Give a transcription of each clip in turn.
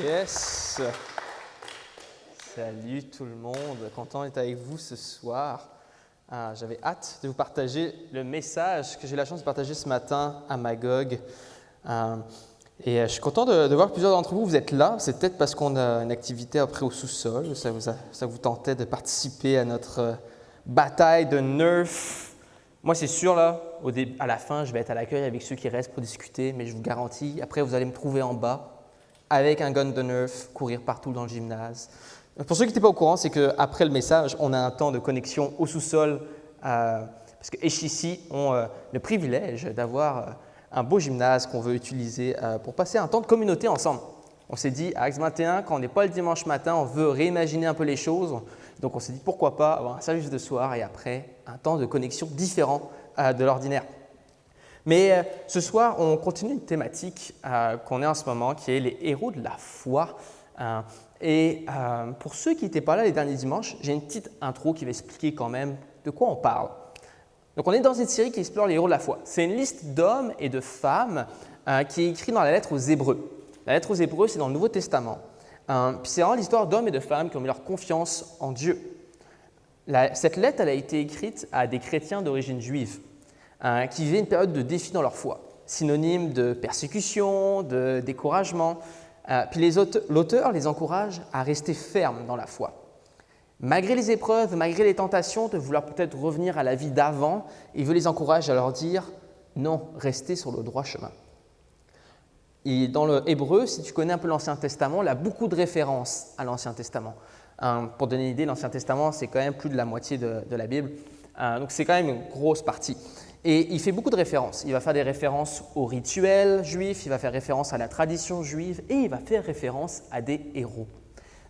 Yes! Salut tout le monde, content d'être avec vous ce soir. J'avais hâte de vous partager le message que j'ai eu la chance de partager ce matin à Magog. Je suis content de voir que plusieurs d'entre vous, vous êtes là. C'est peut-être parce qu'on a une activité après au sous-sol. Ça vous tentait de participer à notre bataille de Nerf. Moi, c'est sûr, là, à la fin, je vais être à l'accueil avec ceux qui restent pour discuter, mais je vous garantis, après, vous allez me trouver en bas avec un gun de Nerf, courir partout dans le gymnase. Pour ceux qui n'étaient pas au courant, c'est qu'après le message, on a un temps de connexion au sous-sol parce que HCC ont le privilège d'avoir un beau gymnase qu'on veut utiliser pour passer un temps de communauté ensemble. On s'est dit, à Acte 21, quand on n'est pas le dimanche matin, on veut réimaginer un peu les choses. Donc on s'est dit, pourquoi pas avoir un service de soir et après un temps de connexion différent de l'ordinaire. Mais ce soir, on continue une thématique qu'on est en ce moment, qui est les héros de la foi. Pour ceux qui n'étaient pas là les derniers dimanches, j'ai une petite intro qui va expliquer quand même de quoi on parle. Donc, on est dans une série qui explore les héros de la foi. C'est une liste d'hommes et de femmes qui est écrite dans la lettre aux Hébreux. La lettre aux Hébreux, c'est dans le Nouveau Testament. Puis c'est vraiment l'histoire d'hommes et de femmes qui ont mis leur confiance en Dieu. Cette lettre, elle a été écrite à des chrétiens d'origine juive qui vivaient une période de défi dans leur foi, synonyme de persécution, de découragement. Puis l'auteur les encourage à rester fermes dans la foi. Malgré les épreuves, malgré les tentations de vouloir peut-être revenir à la vie d'avant, il veut les encourager à leur dire « Non, restez sur le droit chemin ». Et dans le Hébreu, si tu connais un peu l'Ancien Testament, il a beaucoup de références à l'Ancien Testament. Pour donner une idée, l'Ancien Testament, c'est quand même plus de la moitié de la Bible. Donc c'est quand même une grosse partie. Et il fait beaucoup de références. Il va faire des références aux rituels juifs, il va faire référence à la tradition juive et il va faire référence à des héros.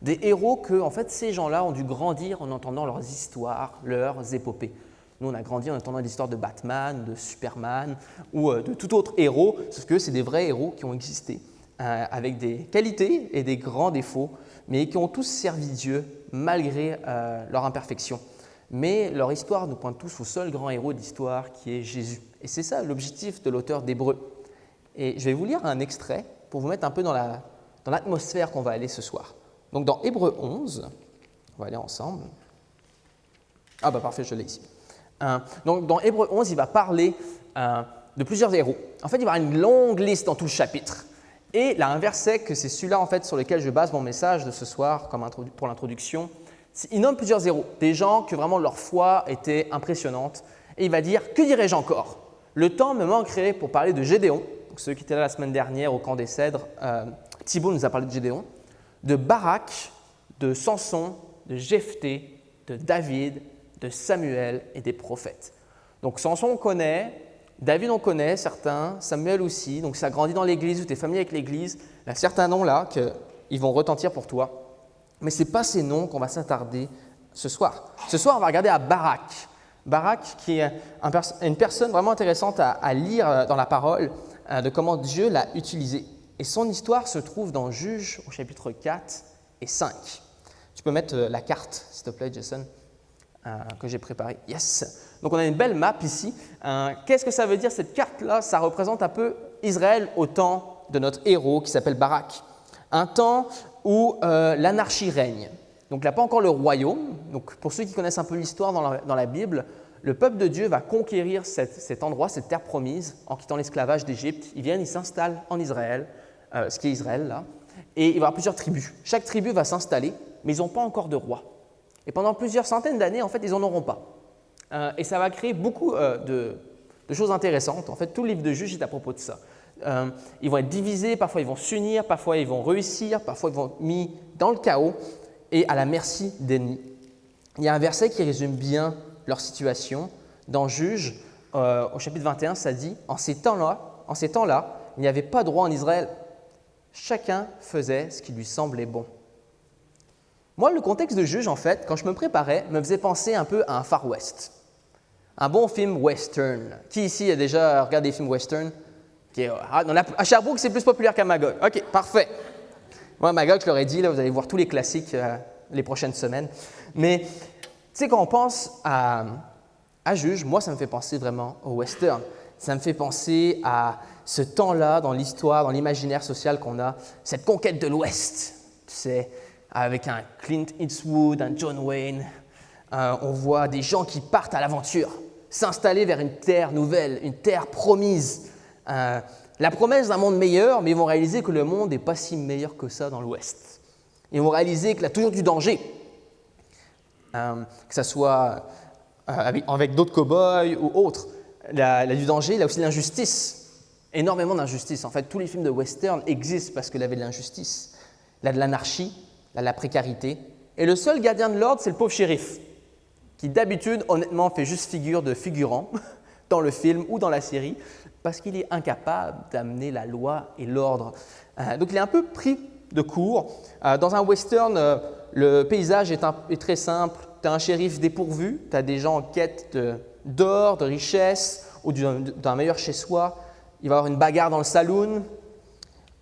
Des héros que, en fait, ces gens-là ont dû grandir en entendant leurs histoires, leurs épopées. Nous, on a grandi en entendant l'histoire de Batman, de Superman ou de tout autre héros, sauf que c'est des vrais héros qui ont existé avec des qualités et des grands défauts, mais qui ont tous servi Dieu malgré leur imperfection. Mais leur histoire nous pointe tous au seul grand héros de l'histoire qui est Jésus. Et c'est ça l'objectif de l'auteur d'Hébreux. Et je vais vous lire un extrait pour vous mettre un peu dans l'atmosphère qu'on va aller ce soir. Donc dans Hébreux 11, on va aller ensemble. Ah bah parfait, je l'ai ici. Donc dans Hébreux 11, il va parler de plusieurs héros. En fait, il va y avoir une longue liste dans tout le chapitre. Et là, un verset que c'est celui-là en fait sur lequel je base mon message de ce soir pour l'introduction. Il nomme plusieurs héros, des gens que vraiment leur foi était impressionnante. Et il va dire, que dirais-je encore? Le temps me manquerait pour parler de Gédéon, donc ceux qui étaient là la semaine dernière au camp des Cèdres, Thibaut nous a parlé de Gédéon, de Barak, de Samson, de Jephthé, de David, de Samuel et des prophètes. Donc Samson on connaît, David on connaît certains, Samuel aussi, donc ça grandit dans l'église ou tu es familier avec l'église, il y a certains noms là qui vont retentir pour toi. Mais ce n'est pas ces noms qu'on va s'attarder ce soir. Ce soir, on va regarder à Barak. Barak, qui est une personne vraiment intéressante à lire dans la parole de comment Dieu l'a utilisé. Et son histoire se trouve dans Juges au chapitre 4 et 5. Tu peux mettre la carte, s'il te plaît, Jason, que j'ai préparée. Yes! Donc, on a une belle map ici. Qu'est-ce que ça veut dire, cette carte-là? Ça représente un peu Israël au temps de notre héros qui s'appelle Barak. Un temps où l'anarchie règne. Donc, il n'y a pas encore le royaume. Donc, pour ceux qui connaissent un peu l'histoire dans la Bible, le peuple de Dieu va conquérir cet endroit, cette terre promise, en quittant l'esclavage d'Égypte. Ils viennent, ils s'installent en Israël, ce qui est Israël là, et il va y avoir plusieurs tribus. Chaque tribu va s'installer, mais ils n'ont pas encore de roi. Et pendant plusieurs centaines d'années, en fait, ils n'en auront pas. Et ça va créer beaucoup de choses intéressantes. En fait, tout le livre de Juges est à propos de ça. Ils vont être divisés, parfois ils vont s'unir, parfois ils vont réussir, parfois ils vont être mis dans le chaos et à la merci d'ennemis. Il y a un verset qui résume bien leur situation. Dans Juges, au chapitre 21, ça dit « En ces temps-là, il n'y avait pas de roi en Israël. Chacun faisait ce qui lui semblait bon. » Moi, le contexte de Juges, en fait, quand je me préparais, me faisait penser un peu à un Far West. Un bon film western. Qui ici a déjà regardé des films western? À Sherbrooke, c'est plus populaire qu'à Magog. OK, parfait. Moi, Magog, je leur ai dit, là, vous allez voir tous les classiques les prochaines semaines. Mais, tu sais, quand on pense à Juges, moi, ça me fait penser vraiment au western. Ça me fait penser à ce temps-là dans l'histoire, dans l'imaginaire social qu'on a, cette conquête de l'Ouest, tu sais, avec un Clint Eastwood, un John Wayne. On voit des gens qui partent à l'aventure, s'installer vers une terre nouvelle, une terre promise. La promesse d'un monde meilleur, mais ils vont réaliser que le monde n'est pas si meilleur que ça dans l'Ouest. Ils vont réaliser qu'il y a toujours du danger, que ce soit avec d'autres cow-boys ou autres. Il y a du danger, il y a aussi de l'injustice, énormément d'injustice. En fait, tous les films de western existent parce qu'il y avait de l'injustice. Il y a de l'anarchie, il y a de la précarité. Et le seul gardien de l'ordre, c'est le pauvre shérif, qui d'habitude, honnêtement, fait juste figure de figurant dans le film ou dans la série, parce qu'il est incapable d'amener la loi et l'ordre. Donc il est un peu pris de court. Dans un western, le paysage est très simple. Tu as un shérif dépourvu, tu as des gens en quête d'or, de richesse ou d'un meilleur chez-soi. Il va y avoir une bagarre dans le saloon,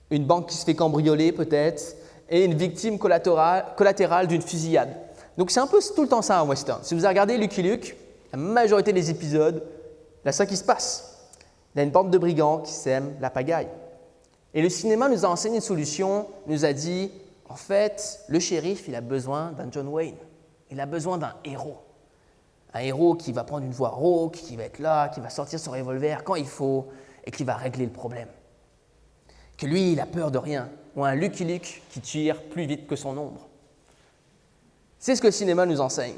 une banque qui se fait cambrioler peut-être, et une victime collatérale d'une fusillade. Donc c'est un peu tout le temps ça un western. Si vous avez regardé Lucky Luke, la majorité des épisodes, il y a ça qui se passe. Il y a une bande de brigands qui sèment la pagaille. Et le cinéma nous a enseigné une solution, nous a dit, en fait, le shérif, il a besoin d'un John Wayne. Il a besoin d'un héros. Un héros qui va prendre une voix rauque, qui va être là, qui va sortir son revolver quand il faut et qui va régler le problème. Que lui, il a peur de rien. Ou un Lucky Luke qui tire plus vite que son ombre. C'est ce que le cinéma nous enseigne.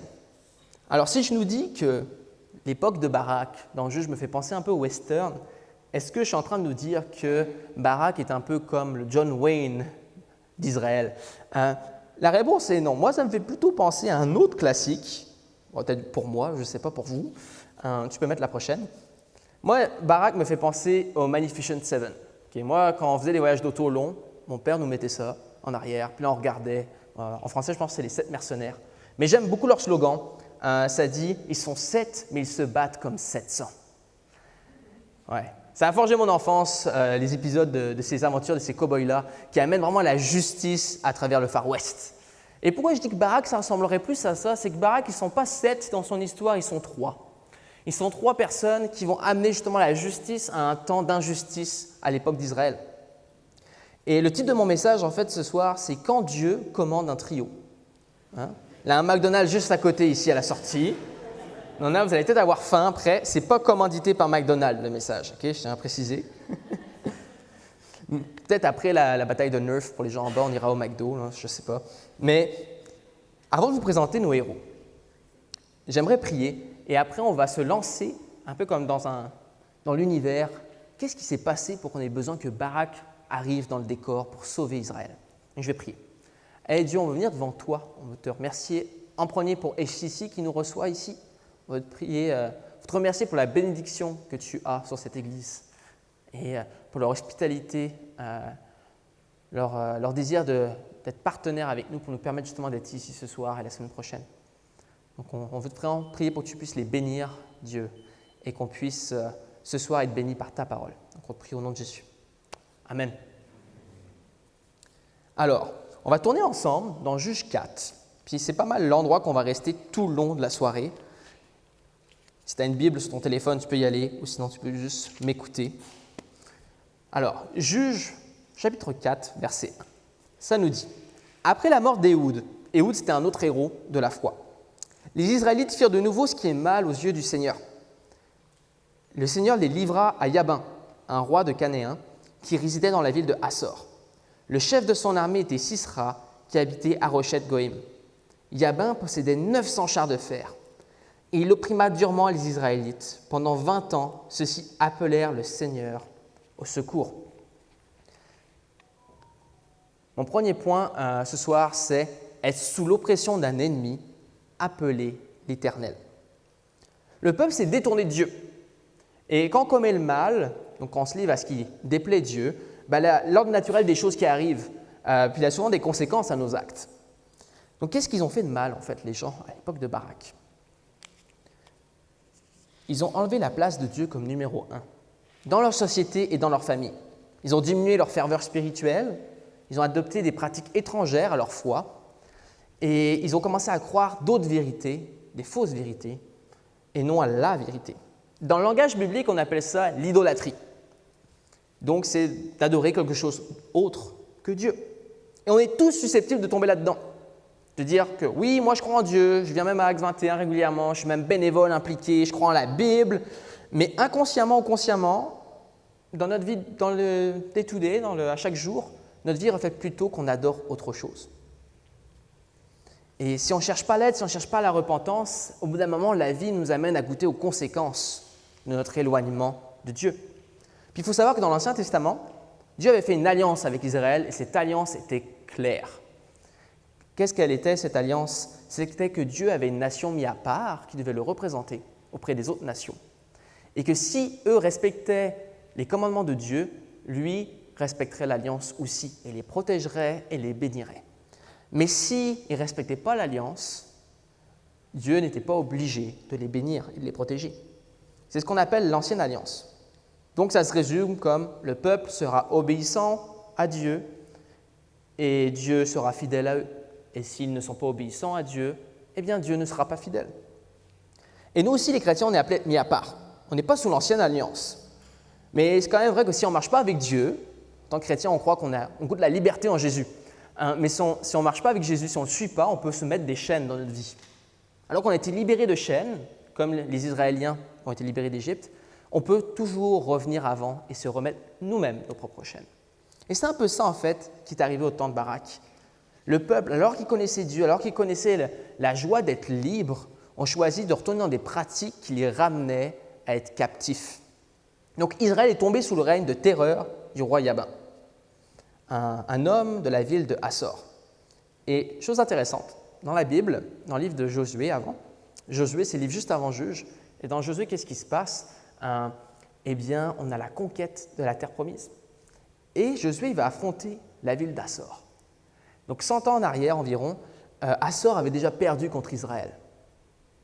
Alors si je nous dis que l'époque de Barak, dans le jeu, je me fais penser un peu au western, est-ce que je suis en train de nous dire que Barak est un peu comme le John Wayne d'Israël? La réponse est non. Moi, ça me fait plutôt penser à un autre classique. Bon, peut-être pour moi, je ne sais pas pour vous. Tu peux mettre la prochaine. Moi, Barak me fait penser au Magnificent Seven. Okay, moi, quand on faisait des voyages d'auto longs, mon père nous mettait ça en arrière, puis là on regardait. En français, je pense que c'est les 7 mercenaires. Mais j'aime beaucoup leur slogan. Ça dit « Ils sont 7, mais ils se battent comme 700 ». Ouais. Ça a forgé mon enfance, les épisodes de ces aventures, de ces cow-boys-là, qui amènent vraiment la justice à travers le Far West. Et pourquoi je dis que Barak, ça ressemblerait plus à ça? C'est que Barak, ils ne sont pas 7 dans son histoire, ils sont 3. Ils sont 3 personnes qui vont amener justement la justice à un temps d'injustice à l'époque d'Israël. Et le titre de mon message, en fait, ce soir, c'est « Quand Dieu commande un trio ». Hein? Là, un McDonald's juste à côté, ici, à la sortie. Non, là, vous allez peut-être avoir faim après. Ce n'est pas commandité par McDonald's, le message. Okay, je tiens à préciser. Peut-être après la bataille de Nerf, pour les gens en bas, on ira au McDo, là, je ne sais pas. Mais avant de vous présenter nos héros, j'aimerais prier. Et après, on va se lancer, un peu comme dans l'univers. Qu'est-ce qui s'est passé pour qu'on ait besoin que Barak arrive dans le décor pour sauver Israël? Et je vais prier. Allez Dieu, on veut venir devant toi. On veut te remercier en premier pour HCC qui nous reçoit ici. On veut te prier, te remercier pour la bénédiction que tu as sur cette Église et pour leur hospitalité, leur désir d'être partenaire avec nous pour nous permettre justement d'être ici ce soir et la semaine prochaine. Donc on veut vraiment prier pour que tu puisses les bénir, Dieu, et qu'on puisse ce soir être bénis par ta parole. Donc on te prie au nom de Jésus. Amen. Alors, on va tourner ensemble dans Juge 4. Puis c'est pas mal l'endroit qu'on va rester tout le long de la soirée. Si tu as une Bible sur ton téléphone, tu peux y aller, ou sinon tu peux juste m'écouter. Alors, Juge, chapitre 4, verset 1. Ça nous dit, « Après la mort d'Éhoud, Éhoud c'était un autre héros de la foi, les Israélites firent de nouveau ce qui est mal aux yeux du Seigneur. Le Seigneur les livra à Jabin, un roi de Canéen, qui résidait dans la ville de Hassor. Le chef de son armée était Sisra, qui habitait à Rochet-Goïm. Jabin possédait 900 chars de fer. Et il opprimait durement les Israélites. Pendant 20 ans, ceux-ci appelèrent le Seigneur au secours. » Mon premier point ce soir, c'est être sous l'oppression d'un ennemi appelé l'Éternel. Le peuple s'est détourné de Dieu. Et quand on commet le mal, donc quand on se livre à ce qui déplaît Dieu, l'ordre naturel des choses qui arrivent, puis il y a souvent des conséquences à nos actes. Donc qu'est-ce qu'ils ont fait de mal, en fait, les gens, à l'époque de Barak? Ils ont enlevé la place de Dieu comme numéro 1, dans leur société et dans leur famille. Ils ont diminué leur ferveur spirituelle, ils ont adopté des pratiques étrangères à leur foi, et ils ont commencé à croire d'autres vérités, des fausses vérités, et non à la vérité. Dans le langage biblique, on appelle ça l'idolâtrie. Donc, c'est d'adorer quelque chose autre que Dieu. Et on est tous susceptibles de tomber là-dedans. De dire que oui, moi je crois en Dieu, je viens même à Actes 21 régulièrement, je suis même bénévole impliqué, je crois en la Bible, mais inconsciemment ou consciemment, dans notre vie, dans le day-to-day, à chaque jour, notre vie reflète plutôt qu'on adore autre chose. Et si on ne cherche pas l'aide, si on ne cherche pas la repentance, au bout d'un moment, la vie nous amène à goûter aux conséquences de notre éloignement de Dieu. Puis il faut savoir que dans l'Ancien Testament, Dieu avait fait une alliance avec Israël et cette alliance était claire. Qu'est-ce qu'elle était, cette alliance? C'était que Dieu avait une nation mise à part qui devait le représenter auprès des autres nations. Et que si eux respectaient les commandements de Dieu, lui respecterait l'alliance aussi et les protégerait et les bénirait. Mais s'ils ne respectaient pas l'alliance, Dieu n'était pas obligé de les bénir et de les protéger. C'est ce qu'on appelle l'ancienne alliance. Donc ça se résume comme le peuple sera obéissant à Dieu et Dieu sera fidèle à eux. Et s'ils ne sont pas obéissants à Dieu, eh bien Dieu ne sera pas fidèle. Et nous aussi, les chrétiens, on est appelés mis à part. On n'est pas sous l'ancienne alliance. Mais c'est quand même vrai que si on ne marche pas avec Dieu, en tant que chrétien, on croit qu'on goûte la liberté en Jésus. Mais si on ne marche pas avec Jésus, si on ne le suit pas, on peut se mettre des chaînes dans notre vie. Alors qu'on a été libérés de chaînes, comme les Israéliens ont été libérés d'Égypte, on peut toujours revenir avant et se remettre nous-mêmes nos propres chaînes. Et c'est un peu ça, en fait, qui est arrivé au temps de Barak. Le peuple, alors qu'il connaissait Dieu, alors qu'il connaissait la joie d'être libre, ont choisi de retourner dans des pratiques qui les ramenaient à être captifs. Donc Israël est tombé sous le règne de terreur du roi Jabin, un homme de la ville de Hassor. Et chose intéressante, dans la Bible, dans le livre de Josué Josué c'est le livre juste avant Juge, et dans Josué, qu'est-ce qui se passe? Eh bien, on a la conquête de la terre promise. Et Josué il va affronter la ville d'Hassor. Donc 100 ans en arrière environ, Hassor avait déjà perdu contre Israël.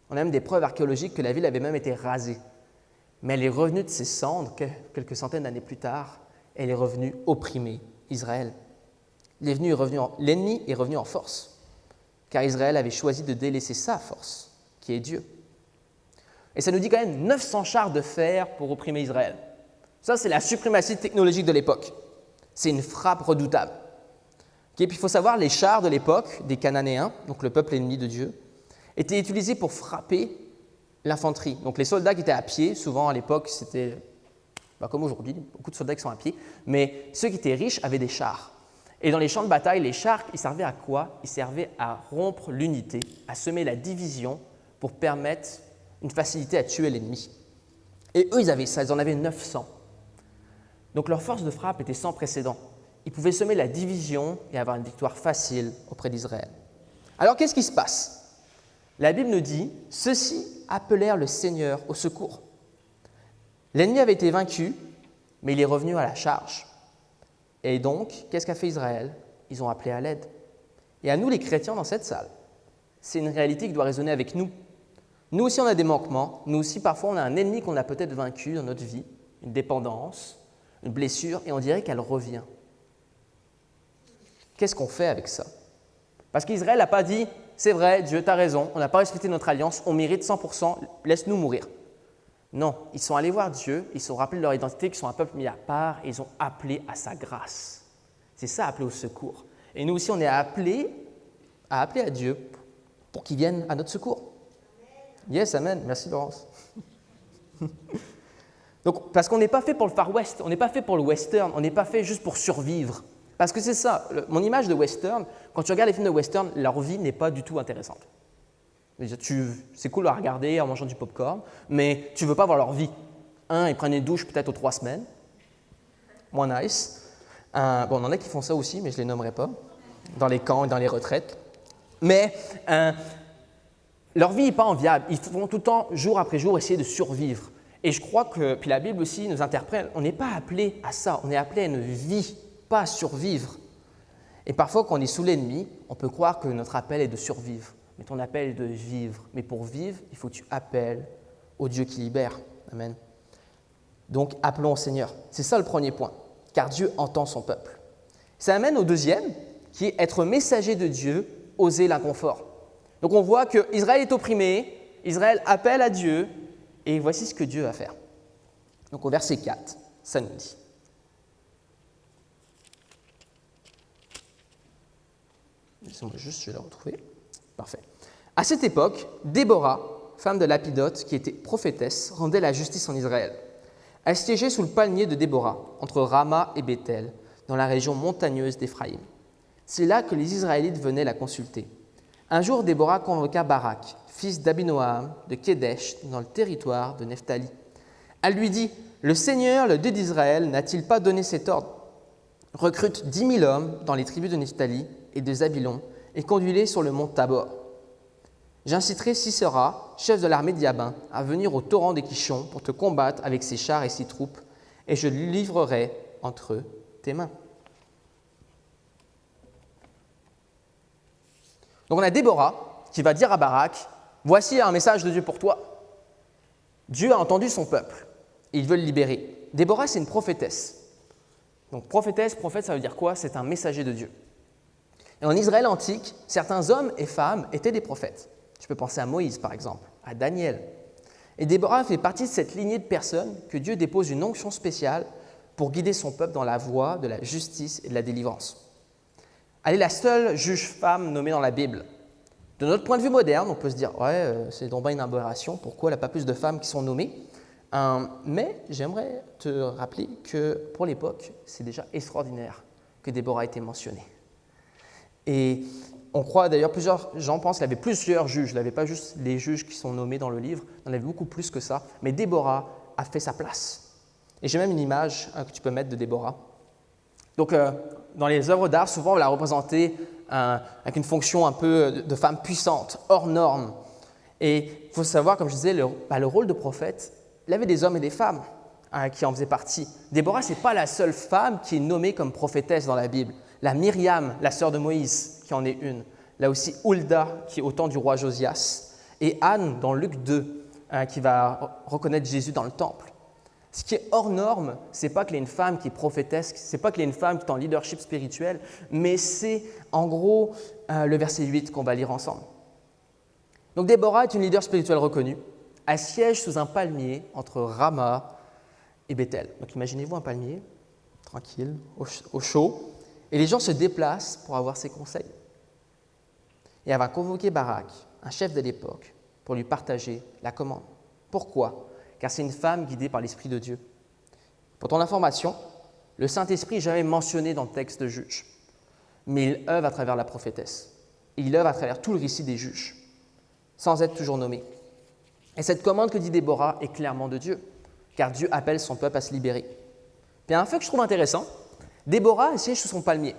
On a même des preuves archéologiques que la ville avait même été rasée. Mais elle est revenue de ses cendres quelques centaines d'années plus tard, et elle est revenue opprimer Israël. L'ennemi est revenu en force, car Israël avait choisi de délaisser sa force, qui est Dieu. Et ça nous dit quand même 900 chars de fer pour opprimer Israël. Ça, c'est la suprématie technologique de l'époque. C'est une frappe redoutable. Puis il faut savoir, les chars de l'époque, des Cananéens, donc le peuple ennemi de Dieu, étaient utilisés pour frapper l'infanterie. Donc les soldats qui étaient à pied, souvent à l'époque, c'était comme aujourd'hui, beaucoup de soldats qui sont à pied, mais ceux qui étaient riches avaient des chars. Et dans les champs de bataille, les chars, ils servaient à quoi? Ils servaient à rompre l'unité, à semer la division pour permettre une facilité à tuer l'ennemi. Et eux, ils avaient ça, ils en avaient 900. Donc leur force de frappe était sans précédent. Ils pouvaient semer la division et avoir une victoire facile auprès d'Israël. Alors qu'est-ce qui se passe? La Bible nous dit « Ceux-ci appelèrent le Seigneur au secours. » L'ennemi avait été vaincu, mais il est revenu à la charge. Et donc, qu'est-ce qu'a fait Israël? Ils ont appelé à l'aide. Et à nous, les chrétiens, dans cette salle, c'est une réalité qui doit résonner avec nous. Nous aussi, on a des manquements. Nous aussi, parfois, on a un ennemi qu'on a peut-être vaincu dans notre vie, une dépendance, une blessure, et on dirait qu'elle revient. Qu'est-ce qu'on fait avec ça? Parce qu'Israël n'a pas dit « C'est vrai, Dieu, tu as raison, on n'a pas respecté notre alliance, on mérite 100%, laisse-nous mourir. » Non, ils sont allés voir Dieu, ils se sont rappelés de leur identité, qu'ils sont un peuple mis à part, et ils ont appelé à sa grâce. C'est ça, appeler au secours. Et nous aussi, on est appelés à Dieu pour qu'il vienne à notre secours. Yes, amen. Merci, Laurence. Donc, parce qu'on n'est pas fait pour le Far West, on n'est pas fait pour le western, on n'est pas fait juste pour survivre. Parce que c'est ça, mon image de western, quand tu regardes les films de western, leur vie n'est pas du tout intéressante. C'est cool à regarder en mangeant du popcorn, mais tu ne veux pas voir leur vie. Ils prennent une douche peut-être aux 3 semaines, moins nice. On en a qui font ça aussi, mais je ne les nommerai pas, dans les camps et dans les retraites. Mais leur vie n'est pas enviable. Ils vont tout le temps, jour après jour, essayer de survivre. Et je crois que, puis la Bible aussi nous interprète, on n'est pas appelé à ça, on est appelé à une vie, pas à survivre. Et parfois, quand on est sous l'ennemi, on peut croire que notre appel est de survivre. Mais ton appel est de vivre. Mais pour vivre, il faut que tu appelles au Dieu qui libère. Amen. Donc, appelons au Seigneur. C'est ça le premier point, car Dieu entend son peuple. Ça amène au deuxième, qui est être messager de Dieu, oser l'inconfort. Donc, on voit qu'Israël est opprimé, Israël appelle à Dieu, Et voici ce que Dieu va faire. Donc au verset 4, ça nous dit. Laissez-moi juste, je vais le retrouver. Parfait. À cette époque, Déborah, femme de Lapidote, qui était prophétesse, rendait la justice en Israël. Elle siégeait sous le palmier de Déborah, entre Rama et Béthel, dans la région montagneuse d'Éphraïm. C'est là que les Israélites venaient la consulter. Un jour, Déborah convoqua Barak, fils d'Abinoam, de Kédesh, dans le territoire de Nephtali. Elle lui dit, « Le Seigneur, le Dieu d'Israël, n'a-t-il pas donné cet ordre? Recrute 10 000 hommes dans les tribus de Nephtali et de Zabilon, et conduis-les sur le mont Tabor. J'inciterai Sisera, chef de l'armée d'Yabin, à venir au torrent des Kishon pour te combattre avec ses chars et ses troupes, et je le livrerai entre tes mains. » Donc on a Déborah qui va dire à Barak, « Voici un message de Dieu pour toi. Dieu a entendu son peuple et il veut le libérer. » Déborah, c'est une prophétesse. Donc prophétesse, prophète, ça veut dire quoi? C'est un messager de Dieu. Et en Israël antique, certains hommes et femmes étaient des prophètes. Tu peux penser à Moïse, par exemple, à Daniel. Et Déborah fait partie de cette lignée de personnes que Dieu dépose une onction spéciale pour guider son peuple dans la voie de la justice et de la délivrance. Elle est la seule juge femme nommée dans la Bible. De notre point de vue moderne, on peut se dire « Ouais, c'est donc bien une aberration, pourquoi elle n'a pas plus de femmes qui sont nommées ?» Mais j'aimerais te rappeler que pour l'époque, c'est déjà extraordinaire que Déborah ait été mentionnée. Et on croit d'ailleurs, plusieurs gens pensent qu'il y avait plusieurs juges, il n'y avait pas juste les juges qui sont nommés dans le livre, il y en avait beaucoup plus que ça, mais Déborah a fait sa place. Et j'ai même une image que tu peux mettre de Déborah. Donc, dans les œuvres d'art, souvent on va la représenter avec une fonction un peu de femme puissante, hors norme. Et il faut savoir, comme je disais, le rôle de prophète, il y avait des hommes et des femmes qui en faisaient partie. Déborah, ce n'est pas la seule femme qui est nommée comme prophétesse dans la Bible. La Myriam, la sœur de Moïse, qui en est une. Là aussi, Hulda, qui est au temps du roi Josias. Et Anne, dans Luc 2, qui va reconnaître Jésus dans le temple. Ce qui est hors norme, ce n'est pas qu'il y ait une femme qui est prophétesse, ce n'est pas qu'il y ait une femme qui est en leadership spirituel, mais c'est en gros le verset 8 qu'on va lire ensemble. Donc Déborah est une leader spirituelle reconnue. Elle siège sous un palmier entre Rama et Béthel. Donc imaginez-vous un palmier, tranquille, au chaud, et les gens se déplacent pour avoir ses conseils. Et elle va convoquer Barak, un chef de l'époque, pour lui partager la commande. Pourquoi ? Car c'est une femme guidée par l'Esprit de Dieu. Pour ton information, le Saint-Esprit n'est jamais mentionné dans le texte de Juges, mais il œuvre à travers la prophétesse. Et il œuvre à travers tout le récit des juges, sans être toujours nommé. Et cette commande que dit Déborah est clairement de Dieu, car Dieu appelle son peuple à se libérer. Puis il y a un fait que je trouve intéressant, Déborah siège sous son palmier.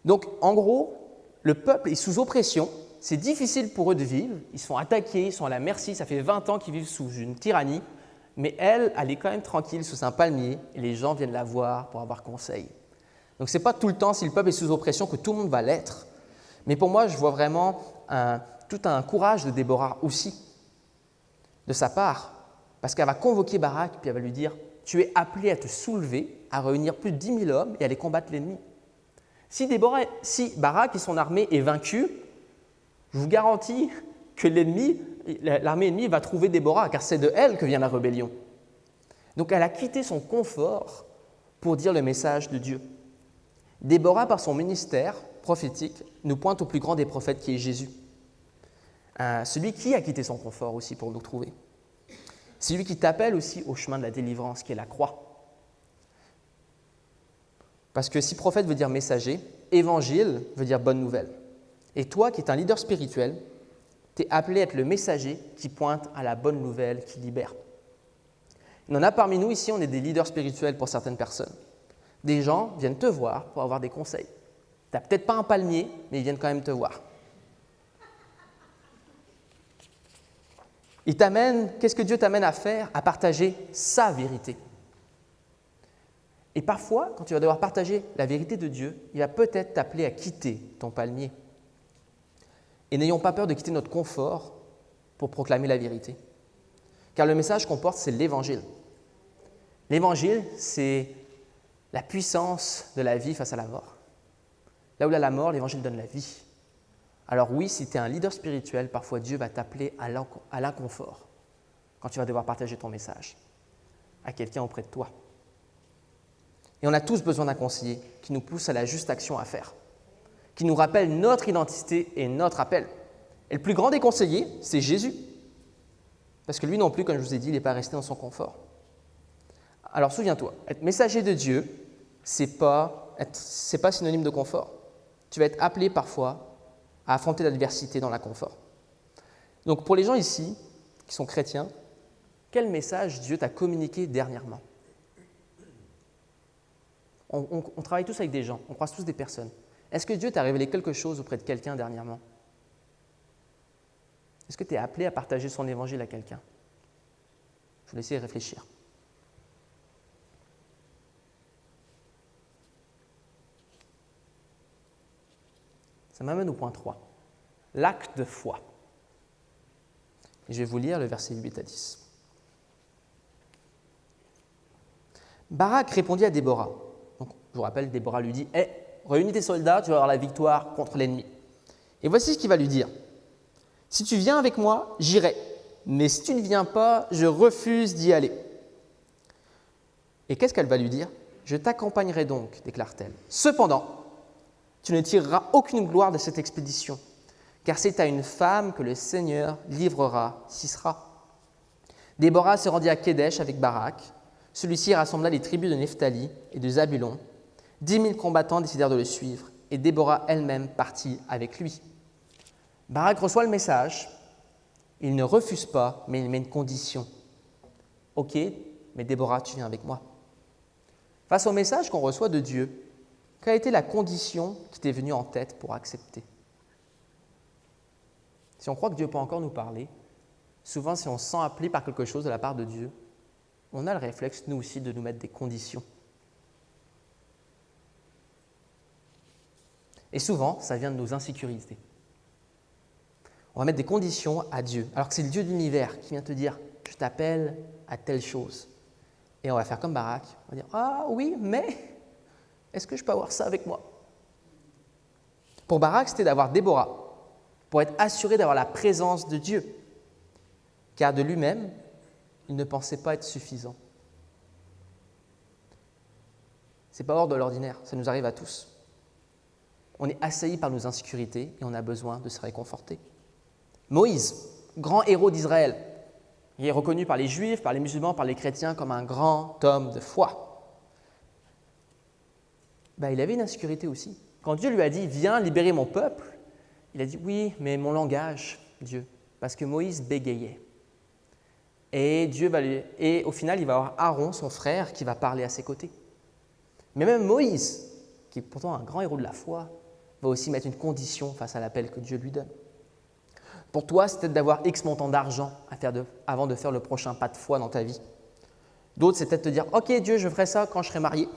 Donc en gros, le peuple est sous oppression, c'est difficile pour eux de vivre, ils sont attaqués, ils sont à la merci, ça fait 20 ans qu'ils vivent sous une tyrannie, mais elle est quand même tranquille sous un palmier et les gens viennent la voir pour avoir conseil. Donc ce n'est pas tout le temps, si le peuple est sous oppression, que tout le monde va l'être. Mais pour moi, je vois vraiment tout un courage de Déborah aussi, de sa part, parce qu'elle va convoquer Barak, puis elle va lui dire « Tu es appelé à te soulever, à réunir plus de 10 000 hommes et à aller combattre l'ennemi. » Si Barak et son armée est vaincu, je vous garantis que l'armée ennemie va trouver Déborah, car c'est de elle que vient la rébellion. Donc elle a quitté son confort pour dire le message de Dieu. Déborah, par son ministère prophétique, nous pointe au plus grand des prophètes qui est Jésus. Celui qui a quitté son confort aussi pour nous trouver. C'est lui qui t'appelle aussi au chemin de la délivrance, qui est la croix. Parce que si prophète veut dire messager, évangile veut dire bonne nouvelle. Et toi, qui es un leader spirituel, tu es appelé à être le messager qui pointe à la bonne nouvelle, qui libère. Il y en a parmi nous ici, on est des leaders spirituels pour certaines personnes. Des gens viennent te voir pour avoir des conseils. Tu n'as peut-être pas un palmier, mais ils viennent quand même te voir. Qu'est-ce que Dieu t'amène à faire? À partager sa vérité. Et parfois, quand tu vas devoir partager la vérité de Dieu, il va peut-être t'appeler à quitter ton palmier. Et n'ayons pas peur de quitter notre confort pour proclamer la vérité. Car le message qu'on porte, c'est l'Évangile. L'Évangile, c'est la puissance de la vie face à la mort. Là où il y a la mort, l'Évangile donne la vie. Alors oui, si tu es un leader spirituel, parfois Dieu va t'appeler à l'inconfort quand tu vas devoir partager ton message à quelqu'un auprès de toi. Et on a tous besoin d'un conseiller qui nous pousse à la juste action à faire, qui nous rappelle notre identité et notre appel. Et le plus grand des conseillers, c'est Jésus. Parce que lui non plus, comme je vous ai dit, il n'est pas resté dans son confort. Alors souviens-toi, être messager de Dieu, c'est pas synonyme de confort. Tu vas être appelé parfois à affronter l'adversité dans l'inconfort. Donc pour les gens ici, qui sont chrétiens, quel message Dieu t'a communiqué dernièrement? On travaille tous avec des gens, on croise tous des personnes. Est-ce que Dieu t'a révélé quelque chose auprès de quelqu'un dernièrement? Est-ce que tu es appelé à partager son évangile à quelqu'un? Je vous laisse y réfléchir. Ça m'amène au point 3, l'acte de foi. Et je vais vous lire le verset 8 à 10. Barak répondit à Déborah. Donc, je vous rappelle, Déborah lui dit « Hé, réunis tes soldats, tu vas avoir la victoire contre l'ennemi. » Et voici ce qu'il va lui dire. « Si tu viens avec moi, j'irai. Mais si tu ne viens pas, je refuse d'y aller. » Et qu'est-ce qu'elle va lui dire? « Je t'accompagnerai donc, déclare-t-elle. Cependant, tu ne tireras aucune gloire de cette expédition, car c'est à une femme que le Seigneur livrera Sisera. » Déborah se rendit à Kédesh avec Barak. Celui-ci rassembla les tribus de Nephtali et de Zabulon. 10 000 combattants décidèrent de le suivre, et Déborah elle-même partit avec lui. Barak reçoit le message. Il ne refuse pas, mais il met une condition. « Ok, mais Déborah, tu viens avec moi. » Face au message qu'on reçoit de Dieu, quelle a été la condition qui t'est venue en tête pour accepter? Si on croit que Dieu peut encore nous parler, souvent si on se sent appelé par quelque chose de la part de Dieu, on a le réflexe, nous aussi, de nous mettre des conditions. Et souvent, ça vient de nos insécurités. On va mettre des conditions à Dieu, alors que c'est le Dieu de l'univers qui vient te dire « je t'appelle à telle chose ». Et on va faire comme Barak, on va dire « ah oui, mais est-ce que je peux avoir ça avec moi ?» Pour Barak, c'était d'avoir Déborah, pour être assuré d'avoir la présence de Dieu, car de lui-même, il ne pensait pas être suffisant. Ce n'est pas hors de l'ordinaire, ça nous arrive à tous. On est assailli par nos insécurités et on a besoin de se réconforter. Moïse, grand héros d'Israël, il est reconnu par les Juifs, par les musulmans, par les chrétiens comme un grand homme de foi. Il avait une insécurité aussi. Quand Dieu lui a dit « Viens libérer mon peuple », il a dit « Oui, mais mon langage, Dieu », parce que Moïse bégayait. Et au final, il va avoir Aaron, son frère, qui va parler à ses côtés. Mais même Moïse, qui est pourtant un grand héros de la foi, va aussi mettre une condition face à l'appel que Dieu lui donne. Pour toi, c'est peut-être d'avoir X montant d'argent avant de faire le prochain pas de foi dans ta vie. D'autres, c'est peut-être de dire « Ok, Dieu, je ferai ça quand je serai marié. »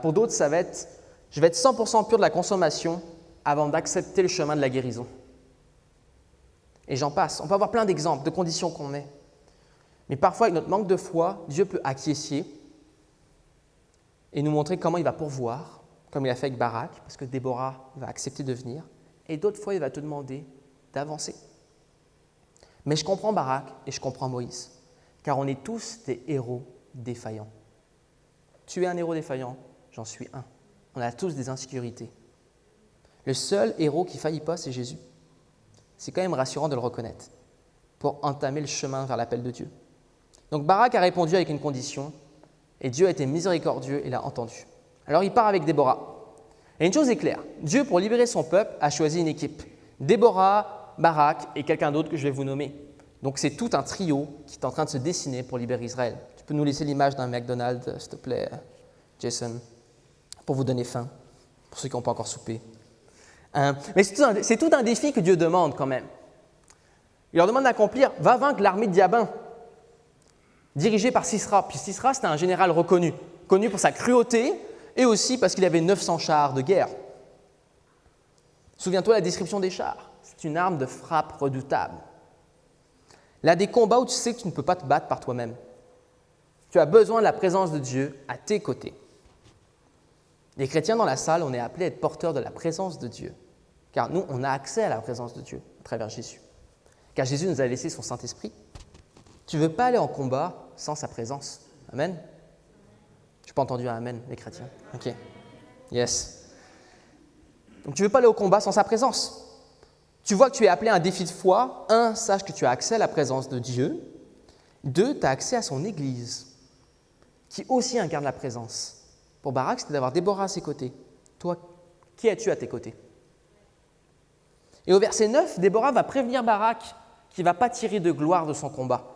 Pour d'autres, ça va être « Je vais être 100% pur de la consommation avant d'accepter le chemin de la guérison. » Et j'en passe. On peut avoir plein d'exemples, de conditions qu'on met. Mais parfois, avec notre manque de foi, Dieu peut acquiescer et nous montrer comment il va pourvoir, comme il a fait avec Barak, parce que Déborah va accepter de venir. Et d'autres fois, il va te demander d'avancer. Mais je comprends Barak et je comprends Moïse, car on est tous des héros défaillants. Tu es un héros défaillant, j'en suis un. On a tous des insécurités. Le seul héros qui ne faillit pas, c'est Jésus. C'est quand même rassurant de le reconnaître pour entamer le chemin vers l'appel de Dieu. Donc Barak a répondu avec une condition et Dieu a été miséricordieux et l'a entendu. Alors il part avec Déborah. Et une chose est claire, Dieu, pour libérer son peuple, a choisi une équipe. Déborah, Barak et quelqu'un d'autre que je vais vous nommer. Donc c'est tout un trio qui est en train de se dessiner pour libérer Israël. Tu peux nous laisser l'image d'un McDonald's, s'il te plaît, Jason, pour vous donner faim, pour ceux qui n'ont pas encore soupé. Mais c'est tout un défi que Dieu demande quand même. Il leur demande d'accomplir « Va vaincre l'armée de Diabin », dirigée par Sisera. Puis Sisera, c'était un général reconnu, connu pour sa cruauté et aussi parce qu'il avait 900 chars de guerre. Souviens-toi de la description des chars. C'est une arme de frappe redoutable. Là, des combats où tu sais que tu ne peux pas te battre par toi-même. Tu as besoin de la présence de Dieu à tes côtés. Les chrétiens dans la salle, on est appelés à être porteurs de la présence de Dieu. Car nous, on a accès à la présence de Dieu à travers Jésus. Car Jésus nous a laissé son Saint-Esprit. Tu ne veux pas aller en combat sans sa présence. Amen. Je n'ai pas entendu un amen, les chrétiens. Ok. Yes. Donc tu ne veux pas aller au combat sans sa présence. Tu vois que tu es appelé à un défi de foi. 1, sache que tu as accès à la présence de Dieu. 2, tu as accès à son Église, qui aussi incarne la présence. Pour Barak, c'était d'avoir Déborah à ses côtés. Toi, qui as-tu à tes côtés? Et au verset 9, Déborah va prévenir Barak qu'il ne va pas tirer de gloire de son combat.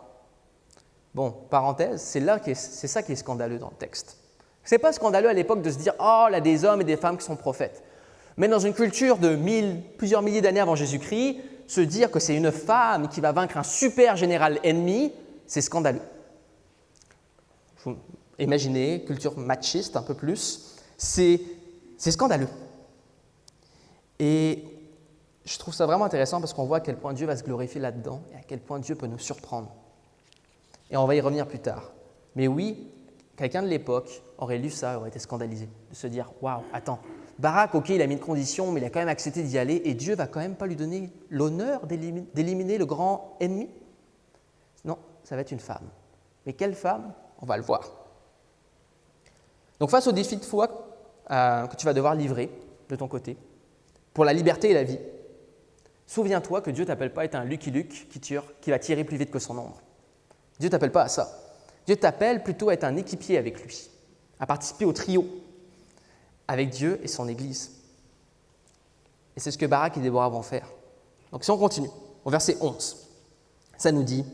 Bon, parenthèse, c'est ça qui est scandaleux dans le texte. Ce n'est pas scandaleux à l'époque de se dire « Oh, là, des hommes et des femmes qui sont prophètes ». Mais dans une culture de plusieurs milliers d'années avant Jésus-Christ, se dire que c'est une femme qui va vaincre un super général ennemi, c'est scandaleux. Imaginez, culture machiste un peu plus, c'est scandaleux. Et je trouve ça vraiment intéressant parce qu'on voit à quel point Dieu va se glorifier là-dedans et à quel point Dieu peut nous surprendre. Et on va y revenir plus tard. Mais oui, quelqu'un de l'époque aurait lu ça, aurait été scandalisé, de se dire « Waouh, attends, Barak, ok, il a mis une condition, mais il a quand même accepté d'y aller et Dieu va quand même pas lui donner l'honneur d'éliminer le grand ennemi ?» Non, ça va être une femme. Mais quelle femme? On va le voir. Donc face au défi de foi que tu vas devoir livrer de ton côté, pour la liberté et la vie, souviens-toi que Dieu ne t'appelle pas à être un Lucky Luke qui va tirer plus vite que son ombre. Dieu ne t'appelle pas à ça. Dieu t'appelle plutôt à être un équipier avec lui, à participer au trio avec Dieu et son Église. Et c'est ce que Barak et Déborah vont faire. Donc si on continue, au verset 11, ça nous dit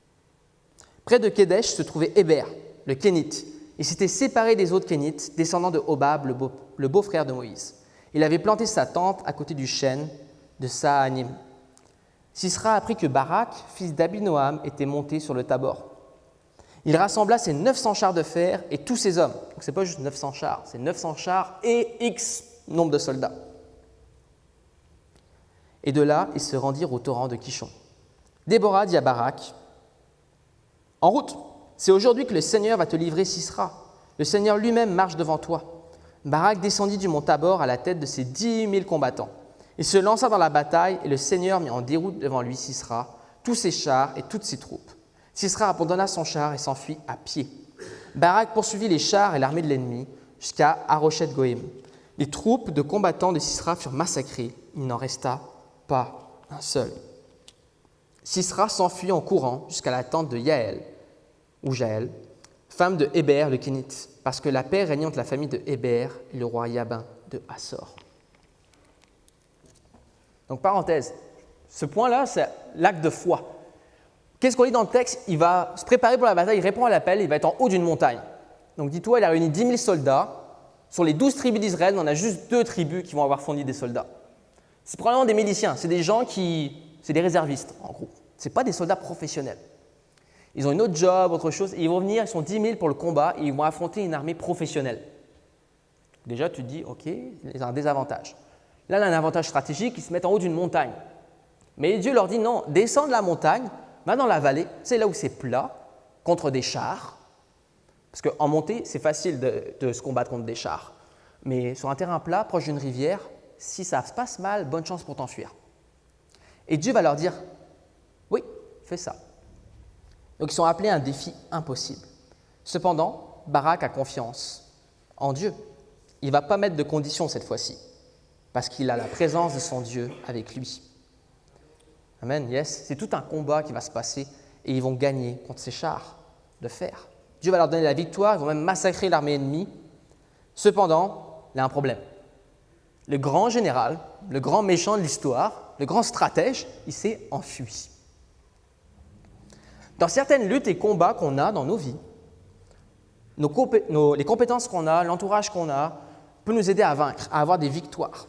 « Près de Kédesh se trouvait Héber, le Kénite. Il s'était séparé des autres Kénites, descendants de Hobab, le beau-frère de Moïse. Il avait planté sa tente à côté du chêne de Saanim. Sisra apprit que Barak, fils d'Abinoam, était monté sur le Tabor. Il rassembla ses 900 chars de fer et tous ses hommes. Donc ce n'est pas juste 900 chars, c'est 900 chars et X nombre de soldats. Et de là, ils se rendirent au torrent de Kishon. Déborah dit à Barak, « En route, c'est aujourd'hui que le Seigneur va te livrer Sisra. Le Seigneur lui-même marche devant toi. » Barak descendit du mont Tabor à la tête de ses 10 000 combattants. Il se lança dans la bataille et le Seigneur mit en déroute devant lui Sisra, tous ses chars et toutes ses troupes. Sisra abandonna son char et s'enfuit à pied. Barak poursuivit les chars et l'armée de l'ennemi jusqu'à Haroshet-Goïm. Les troupes de combattants de Sisra furent massacrées. Il n'en resta pas un seul. Sisra s'enfuit en courant jusqu'à la tente de Jaël, femme de Héber le Kénite, parce que la paix régnait entre la famille de Héber et le roi Jabin de Hassor. Donc, parenthèse, ce point-là, c'est l'acte de foi. Qu'est-ce qu'on lit dans le texte? Il va se préparer pour la bataille, il répond à l'appel, il va être en haut d'une montagne. Donc, dis-toi, il a réuni 10 000 soldats. Sur les 12 tribus d'Israël, on a juste 2 tribus qui vont avoir fourni des soldats. C'est probablement des miliciens, c'est des gens c'est des réservistes, en gros. Ce n'est pas des soldats professionnels. Ils ont une autre job, autre chose, et ils vont venir, ils sont 10 000 pour le combat, et ils vont affronter une armée professionnelle. Déjà, tu te dis, ok, ils ont un désavantage. Là, il a un avantage stratégique, ils se mettent en haut d'une montagne. Mais Dieu leur dit, non, descends de la montagne, va dans la vallée, c'est là où c'est plat, contre des chars. Parce qu'en montée, c'est facile de se combattre contre des chars. Mais sur un terrain plat, proche d'une rivière, si ça se passe mal, bonne chance pour t'enfuir. Et Dieu va leur dire, oui, fais ça. Donc ils sont appelés à un défi impossible. Cependant, Barak a confiance en Dieu. Il ne va pas mettre de conditions cette fois-ci, parce qu'il a la présence de son Dieu avec lui. Amen, yes. C'est tout un combat qui va se passer et ils vont gagner contre ces chars de fer. Dieu va leur donner la victoire, ils vont même massacrer l'armée ennemie. Cependant, il y a un problème. Le grand général, le grand méchant de l'histoire, le grand stratège, il s'est enfui. Dans certaines luttes et combats qu'on a dans nos vies, les compétences qu'on a, l'entourage qu'on a, peut nous aider à vaincre, à avoir des victoires.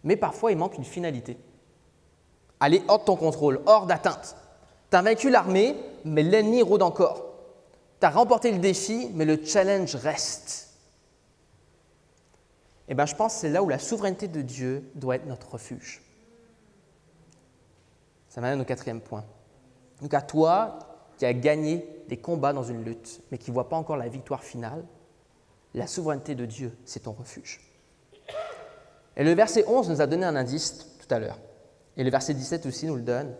Mais parfois, il manque une finalité. Aller hors de ton contrôle, hors d'atteinte. Tu as vaincu l'armée, mais l'ennemi rôde encore. Tu as remporté le défi, mais le challenge reste. Eh bien, je pense que c'est là où la souveraineté de Dieu doit être notre refuge. Ça m'amène au 4e point. Donc à toi qui as gagné des combats dans une lutte, mais qui ne vois pas encore la victoire finale, la souveraineté de Dieu, c'est ton refuge. Et le verset 11 nous a donné un indice tout à l'heure. Et le verset 17 aussi nous le donne.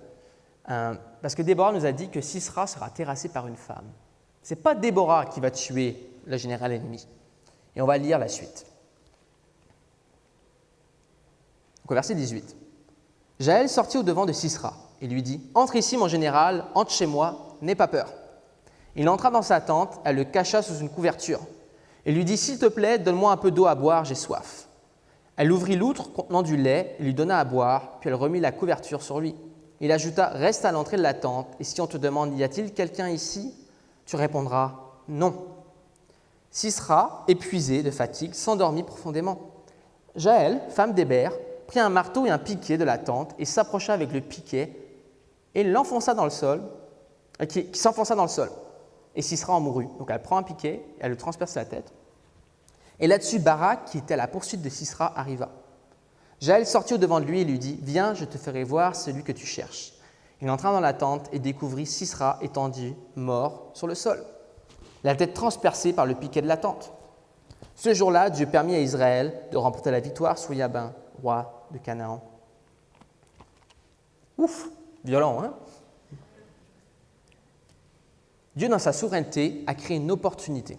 Parce que Déborah nous a dit que Sisera sera terrassé par une femme. Ce n'est pas Déborah qui va tuer le général ennemi. Et on va lire la suite. Donc, au verset 18. Jaël sortit au-devant de Sisera et lui dit « Entre ici, mon général, entre chez moi, n'aie pas peur. » Il entra dans sa tente, elle le cacha sous une couverture et lui dit « S'il te plaît, donne-moi un peu d'eau à boire, j'ai soif. » Elle ouvrit l'outre contenant du lait et lui donna à boire, puis elle remit la couverture sur lui. Il ajouta « Reste à l'entrée de la tente, et si on te demande « Y a-t-il quelqu'un ici ?» tu répondras « Non. » Sisera, épuisé de fatigue, s'endormit profondément. Jaël, femme d'Héber, prit un marteau et un piquet de la tente et s'approcha avec le piquet et l'enfonça dans le sol, qui s'enfonça dans le sol. Et Sisera en mourut. Donc elle prend un piquet, elle le transperce la tête. Et là-dessus, Barak, qui était à la poursuite de Sisera, arriva. Jaël sortit au-devant de lui et lui dit « Viens, je te ferai voir celui que tu cherches. » Il entra dans la tente et découvrit Sisera étendu, mort, sur le sol, la tête transpercée par le piquet de la tente. Ce jour-là, Dieu permit à Israël de remporter la victoire sur Jabin, roi de Canaan. Ouf, violent, hein? Dieu, dans sa souveraineté, a créé une opportunité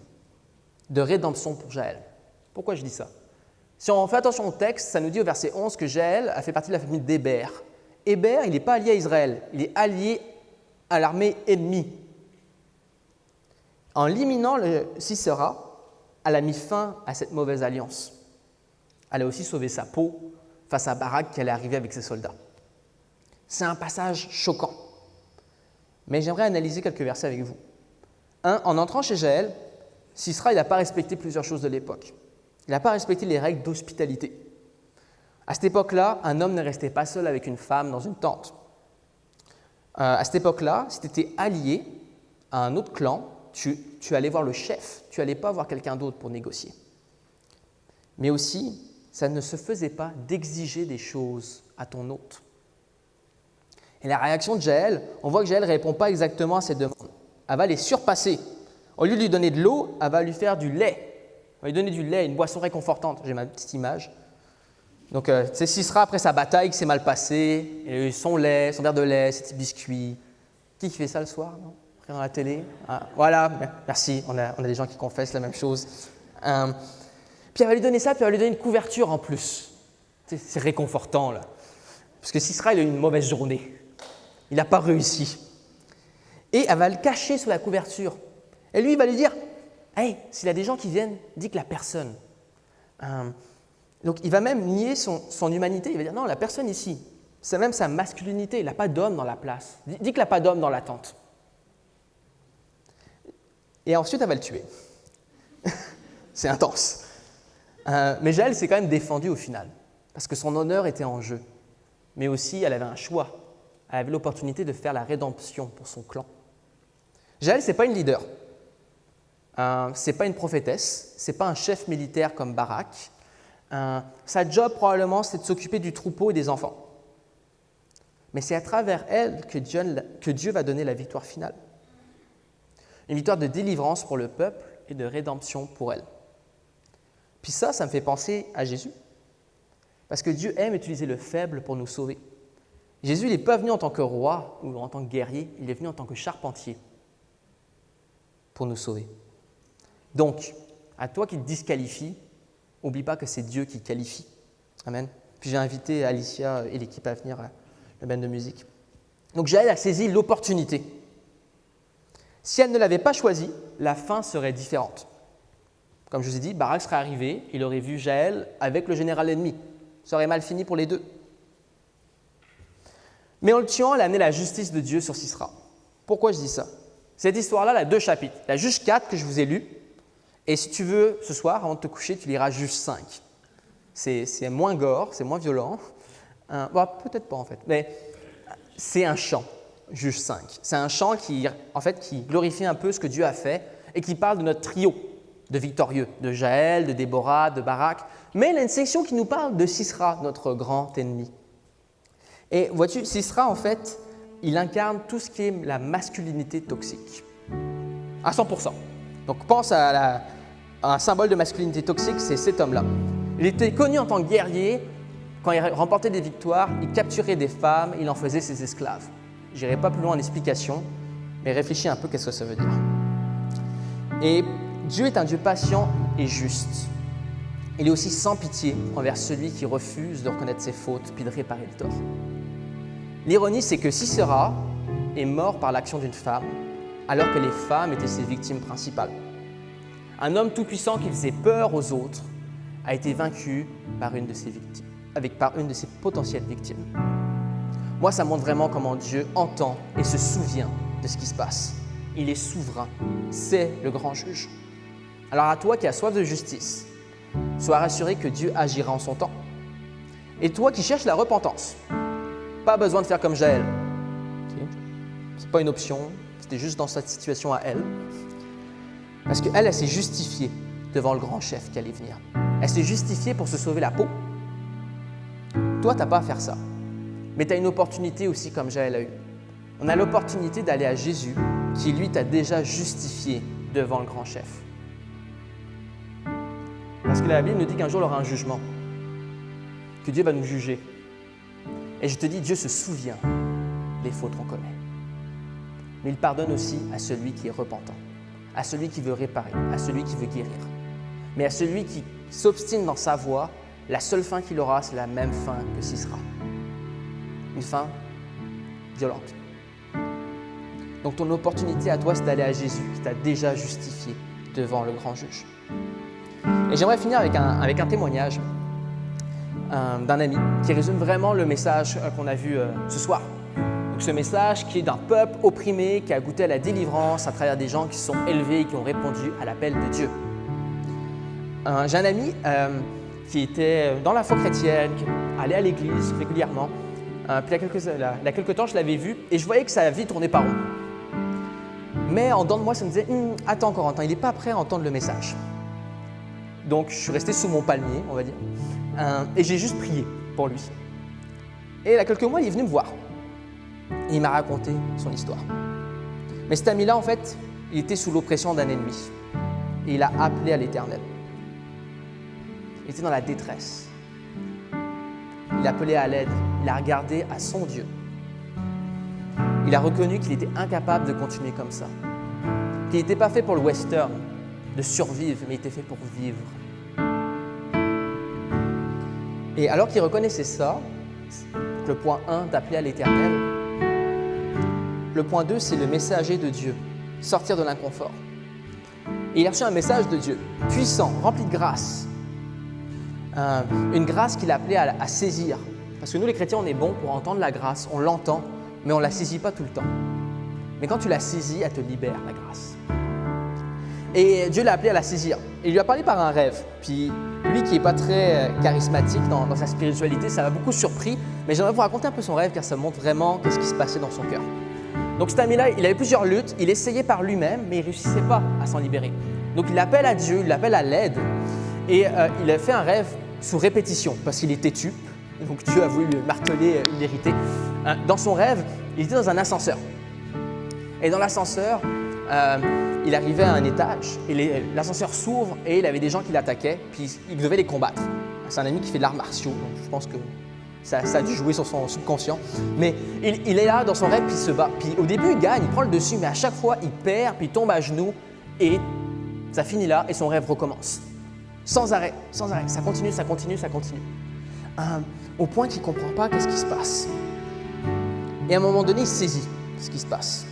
de rédemption pour Jaël. Pourquoi je dis ça? Si on fait attention au texte, ça nous dit au verset 11 que Jaël a fait partie de la famille d'Héber. Héber, il n'est pas allié à Israël, il est allié à l'armée ennemie. En l'éliminant le Sisera, elle a mis fin à cette mauvaise alliance. Elle a aussi sauvé sa peau face à Barak qui allait arriver avec ses soldats. C'est un passage choquant. Mais j'aimerais analyser quelques versets avec vous. En entrant chez Jaël, Sisera n'a pas respecté plusieurs choses de l'époque. Il n'a pas respecté les règles d'hospitalité. À cette époque-là, un homme ne restait pas seul avec une femme dans une tente. À cette époque-là, si tu étais allié à un autre clan, tu allais voir le chef, tu n'allais pas voir quelqu'un d'autre pour négocier. Mais aussi, ça ne se faisait pas d'exiger des choses à ton hôte. Et la réaction de Jaël, on voit que Jaël ne répond pas exactement à ses demandes. Elle va les surpasser. Au lieu de lui donner de l'eau, elle va lui faire du lait. Elle va lui donner du lait, une boisson réconfortante. J'ai ma petite image. Donc, c'est Sisera après sa bataille qui s'est mal passée, et son lait, son verre de lait, ses petits biscuits. Qui fait ça le soir, non? Dans la télé. Ah, voilà, merci, on a des gens qui confessent la même chose. Puis elle va lui donner ça, puis elle va lui donner une couverture en plus. C'est réconfortant, là. Parce que Sisera, il a eu une mauvaise journée. Il n'a pas réussi. Et elle va le cacher sous la couverture. Et lui, il va lui dire « Hey, s'il y a des gens qui viennent, dis que la personne. » Donc, il va même nier son humanité. Il va dire « Non, la personne ici, c'est même sa masculinité. Il n'a pas d'homme dans la place. Dis qu'il n'a pas d'homme dans la tente. » Et ensuite, elle va le tuer. C'est intense. Mais Jaël s'est quand même défendue au final, parce que son honneur était en jeu. Mais aussi, elle avait un choix. Elle avait l'opportunité de faire la rédemption pour son clan. Jaël, ce n'est pas une leader. Ce n'est pas une prophétesse. Ce n'est pas un chef militaire comme Barak. Sa job, probablement, c'est de s'occuper du troupeau et des enfants. Mais c'est à travers elle que Dieu va donner la victoire finale. Une victoire de délivrance pour le peuple et de rédemption pour elle. Puis ça me fait penser à Jésus. Parce que Dieu aime utiliser le faible pour nous sauver. Jésus n'est pas venu en tant que roi ou en tant que guerrier, il est venu en tant que charpentier pour nous sauver. Donc, à toi qui te disqualifie, n'oublie pas que c'est Dieu qui qualifie. Amen. Puis j'ai invité Alicia et l'équipe à venir à la bande de musique. Donc Jaël a saisi l'opportunité. Si elle ne l'avait pas choisi, la fin serait différente. Comme je vous ai dit, Barak serait arrivé, il aurait vu Jaël avec le général ennemi. Ça aurait mal fini pour les deux. Mais en le tuant, elle a amené la justice de Dieu sur Sisera. Pourquoi je dis ça? Cette histoire-là, elle a 2 chapitres. Il y a Juge 4 que je vous ai lu. Et si tu veux, ce soir, avant de te coucher, tu liras Juge 5. C'est moins gore, c'est moins violent. Peut-être pas en fait, mais c'est un chant. Juge 5. C'est un chant qui glorifie un peu ce que Dieu a fait et qui parle de notre trio de victorieux, de Jaël, de Déborah, de Barak. Mais il y a une section qui nous parle de Sisera, notre grand ennemi. Et vois-tu, Sisera, en fait, il incarne tout ce qui est la masculinité toxique. À 100%. Donc pense à un symbole de masculinité toxique, c'est cet homme-là. Il était connu en tant que guerrier. Quand il remportait des victoires, il capturait des femmes, il en faisait ses esclaves. Je n'irai pas plus loin en explication, mais réfléchis un peu qu'est-ce que ça veut dire. Et Dieu est un Dieu patient et juste. Il est aussi sans pitié envers celui qui refuse de reconnaître ses fautes puis de réparer le tort. L'ironie, c'est que Sisera est mort par l'action d'une femme, alors que les femmes étaient ses victimes principales. Un homme tout-puissant qui faisait peur aux autres a été vaincu par une de ses victimes, par une de ses potentielles victimes. Moi, ça montre vraiment comment Dieu entend et se souvient de ce qui se passe. Il est souverain, c'est le grand juge. Alors à toi qui as soif de justice, sois rassuré que Dieu agira en son temps. Et toi qui cherches la repentance, pas besoin de faire comme Jaël. Okay. Ce n'est pas une option, c'était juste dans cette situation à elle. Parce qu'elle, elle s'est justifiée devant le grand chef qui allait venir. Elle s'est justifiée pour se sauver la peau. Toi, tu n'as pas à faire ça. Mais tu as une opportunité aussi comme Jaël a eu. On a l'opportunité d'aller à Jésus qui, lui, t'a déjà justifié devant le grand chef. Parce que la Bible nous dit qu'un jour, il y aura un jugement, que Dieu va nous juger. Et je te dis, Dieu se souvient des fautes qu'on commet. Mais il pardonne aussi à celui qui est repentant, à celui qui veut réparer, à celui qui veut guérir. Mais à celui qui s'obstine dans sa voie, la seule fin qu'il aura, c'est la même fin que Sisera. Une fin violente. Donc ton opportunité à toi, c'est d'aller à Jésus qui t'a déjà justifié devant le grand juge. Et j'aimerais finir avec un témoignage d'un ami qui résume vraiment le message qu'on a vu ce soir. Donc ce message qui est d'un peuple opprimé, qui a goûté à la délivrance à travers des gens qui se sont élevés et qui ont répondu à l'appel de Dieu. J'ai un ami qui était dans la foi chrétienne, qui allait à l'église régulièrement. Puis il y a quelques temps, je l'avais vu et je voyais que sa vie tournait pas rond. Mais en dedans de moi, ça me disait « Attends Corentin, il n'est pas prêt à entendre le message. » Donc je suis resté sous mon palmier, on va dire, et j'ai juste prié pour lui. Et il y a quelques mois, il est venu me voir. Et il m'a raconté son histoire. Mais cet ami-là, en fait, il était sous l'oppression d'un ennemi. Et il a appelé à l'Éternel. Il était dans la détresse. Il a appelé à l'aide. Il a regardé à son Dieu. Il a reconnu qu'il était incapable de continuer comme ça. Qu'il n'était pas fait pour le western, de survivre, mais il était fait pour vivre. Et alors qu'il reconnaissait ça, le point 1, d'appeler à l'Éternel, le point 2, c'est le messager de Dieu, sortir de l'inconfort. Et il a reçu un message de Dieu, puissant, rempli de grâce. Une grâce qu'il appelait à saisir. Parce que nous, les chrétiens, on est bons pour entendre la grâce, on l'entend, mais on ne la saisit pas tout le temps. Mais quand tu la saisis, elle te libère, la grâce. Et Dieu l'a appelé à la saisir. Il lui a parlé par un rêve. Puis lui qui n'est pas très charismatique dans sa spiritualité, ça m'a beaucoup surpris. Mais j'aimerais vous raconter un peu son rêve car ça montre vraiment ce qui se passait dans son cœur. Donc cet ami-là, il avait plusieurs luttes. Il essayait par lui-même, mais il ne réussissait pas à s'en libérer. Donc il appelle à Dieu, il appelle à l'aide. Et il a fait un rêve sous répétition parce qu'il est têtu. Donc Dieu a voulu lui marteler une vérité. Dans son rêve, il était dans un ascenseur. Et dans l'ascenseur, il arrivait à un étage et l'ascenseur s'ouvre et il avait des gens qui l'attaquaient, puis il devait les combattre. C'est un ami qui fait de l'arts martiaux, donc je pense que ça a dû jouer sur son subconscient. Mais il est là dans son rêve, puis il se bat. Puis au début, il gagne, il prend le dessus, mais à chaque fois, il perd, puis il tombe à genoux et ça finit là et son rêve recommence. Sans arrêt, sans arrêt. Ça continue, ça continue, ça continue. Au point qu'il ne comprend pas qu'est-ce qui se passe. Et à un moment donné, il saisit ce qui se passe.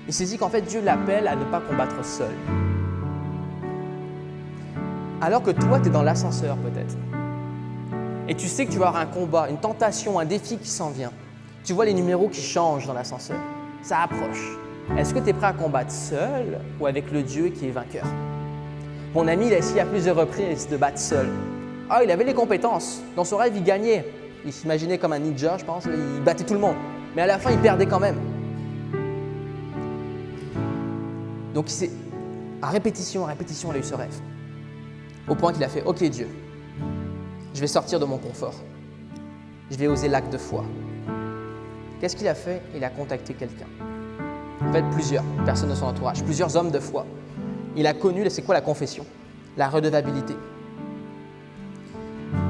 Il saisit qu'en fait, Dieu l'appelle à ne pas combattre seul. Alors que toi, tu es dans l'ascenseur peut-être. Et tu sais que tu vas avoir un combat, une tentation, un défi qui s'en vient. Tu vois les numéros qui changent dans l'ascenseur. Ça approche. Est-ce que tu es prêt à combattre seul ou avec le Dieu qui est vainqueur? Mon ami, il a essayé à plusieurs reprises de battre seul. Ah, il avait les compétences. Dans son rêve, il gagnait. Il s'imaginait comme un ninja, je pense. Il battait tout le monde. Mais à la fin, il perdait quand même. Donc, à répétition, il a eu ce rêve. Au point qu'il a fait « Ok Dieu, je vais sortir de mon confort. Je vais oser l'acte de foi. » Qu'est-ce qu'il a fait? Il a contacté quelqu'un. En fait, plusieurs personnes de son entourage, plusieurs hommes de foi. Il a connu, c'est quoi la confession? La redevabilité.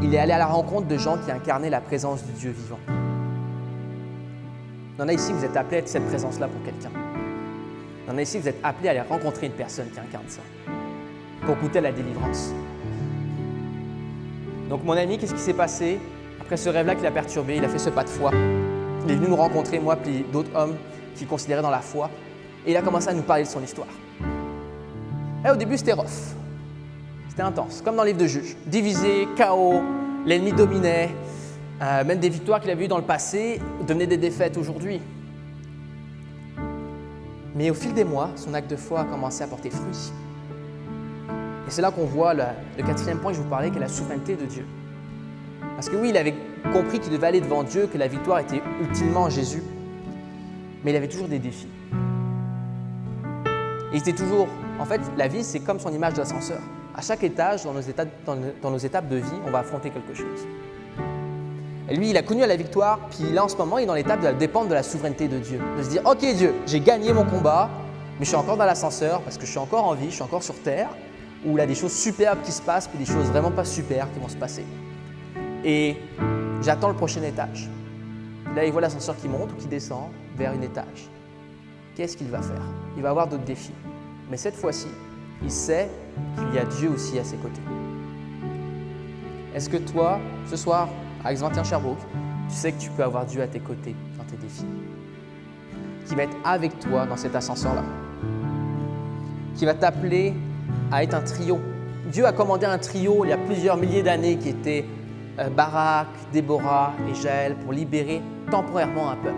Il est allé à la rencontre de gens qui incarnaient la présence du Dieu vivant. Il y en a ici, vous êtes appelés à être cette présence-là pour quelqu'un. Il y en a ici, vous êtes appelés à aller rencontrer une personne qui incarne ça, pour goûter à la délivrance. Donc mon ami, qu'est-ce qui s'est passé? Après ce rêve-là qui l'a perturbé, il a fait ce pas de foi. Il est venu nous rencontrer, moi, puis d'autres hommes qu'il considérait dans la foi. Et il a commencé à nous parler de son histoire. Et au début, c'était rough. C'était intense, comme dans le livre de Juges. Divisé, chaos, l'ennemi dominait. Même des victoires qu'il avait eues dans le passé devenaient des défaites aujourd'hui. Mais au fil des mois, son acte de foi a commencé à porter fruit. Et c'est là qu'on voit le quatrième point que je vous parlais, qui est la souveraineté de Dieu. Parce que oui, il avait compris qu'il devait aller devant Dieu, que la victoire était ultimement en Jésus. Mais il avait toujours des défis. Et il était toujours... En fait, la vie, c'est comme son image d'ascenseur. À chaque étage, dans nos étapes de vie, on va affronter quelque chose. Et lui, il a connu la victoire, puis là, en ce moment, il est dans l'étape de dépendre de la souveraineté de Dieu. De se dire, OK Dieu, j'ai gagné mon combat, mais je suis encore dans l'ascenseur parce que je suis encore en vie, je suis encore sur terre, où il y a des choses superbes qui se passent, puis des choses vraiment pas super qui vont se passer. Et j'attends le prochain étage. Là, il voit l'ascenseur qui monte ou qui descend vers un étage. Qu'est-ce qu'il va faire? Il va avoir d'autres défis. Mais cette fois-ci, il sait qu'il y a Dieu aussi à ses côtés. Est-ce que toi, ce soir, à Axe-21 Sherbrooke, tu sais que tu peux avoir Dieu à tes côtés dans tes défis? Qui va être avec toi dans cet ascenseur-là? Qui va t'appeler à être un trio? Dieu a commandé un trio il y a plusieurs milliers d'années qui était Barak, Déborah et Jaël pour libérer temporairement un peuple.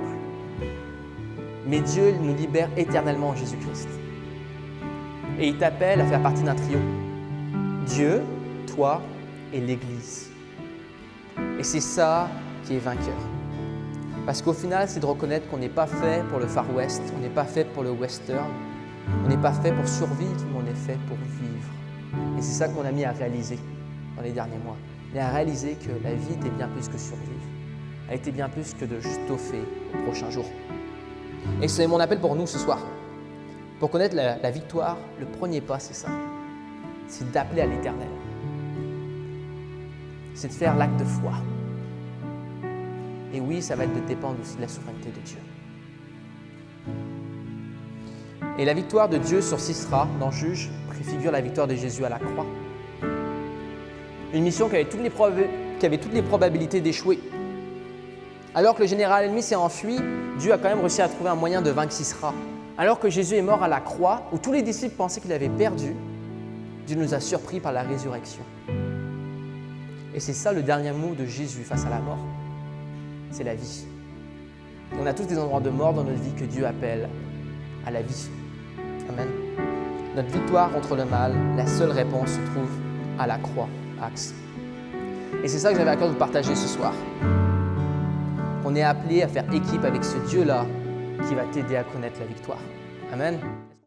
Mais Dieu nous libère éternellement en Jésus-Christ. Et il t'appelle à faire partie d'un trio. Dieu, toi et l'Église. Et c'est ça qui est vainqueur. Parce qu'au final, c'est de reconnaître qu'on n'est pas fait pour le Far West, on n'est pas fait pour le Western, on n'est pas fait pour survivre, mais on est fait pour vivre. Et c'est ça qu'on a mis à réaliser dans les derniers mois. Mais à réaliser que la vie était bien plus que survivre. Elle était bien plus que de juste toffer au prochain jour. Et c'est mon appel pour nous ce soir. Pour connaître la victoire, le premier pas, c'est ça. C'est d'appeler à l'Éternel. C'est de faire l'acte de foi. Et oui, ça va être de dépendre aussi de la souveraineté de Dieu. Et la victoire de Dieu sur Sisera, dans Juge, préfigure la victoire de Jésus à la croix. Une mission qui avait toutes les probabilités d'échouer. Alors que le général ennemi s'est enfui, Dieu a quand même réussi à trouver un moyen de vaincre Sisera. Alors que Jésus est mort à la croix, où tous les disciples pensaient qu'il avait perdu, Dieu nous a surpris par la résurrection. Et c'est ça le dernier mot de Jésus face à la mort. C'est la vie. Et on a tous des endroits de mort dans notre vie que Dieu appelle à la vie. Amen. Notre victoire contre le mal, la seule réponse se trouve à la croix, Axe. Et c'est ça que j'avais à cœur de vous partager ce soir. On est appelé à faire équipe avec ce Dieu-là qui va t'aider à connaître la victoire. Amen.